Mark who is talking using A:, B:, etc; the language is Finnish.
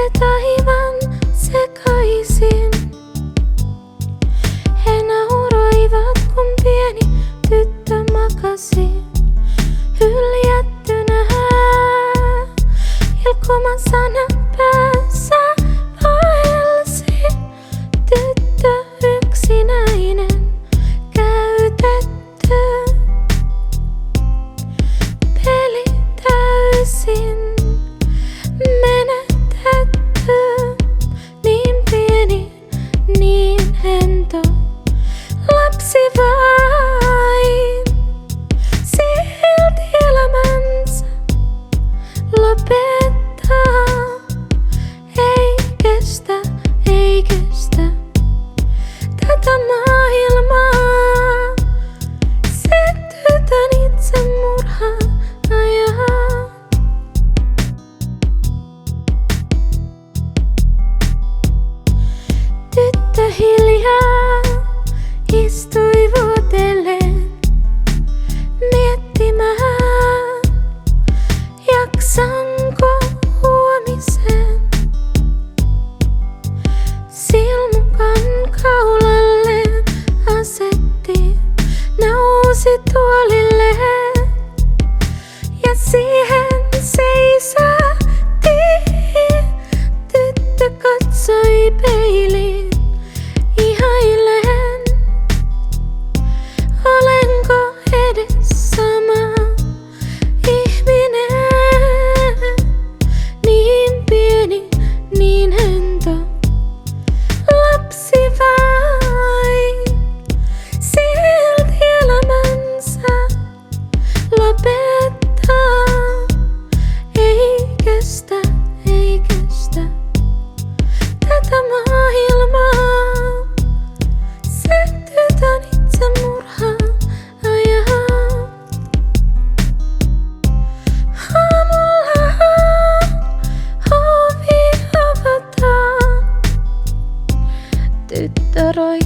A: se taivaan sekaisin. He nauroivat, kun pieni tyttö makasi hyljättynä ilkuman sanan päässä vaelsi. Tyttö yksinäinen, käytetty, peli täysin menetetty. Niin pieni, niin hento lapsi vain, silti elämänsä lopettaa. Ei kestä, ei kestä tätä maailmaa. Se tytön itsemurha ajaa. Tyttö hiljaa istui vuotellen miettimään, jaksanko huomisen. Silmukan kaulalleen asetti, nousi tuolille ja siihen seisahti. Tyttö katsoi peiliin ihaillen, olenko edes sama ihminen? Niin pieni, niin hento lapsi vain, silti elämänsä lopettaa. Ei kestä, ei kestä tätä maailmaa. Se tytön itsemurha ajaa. Aamulla ovi avataan. Tyttö roi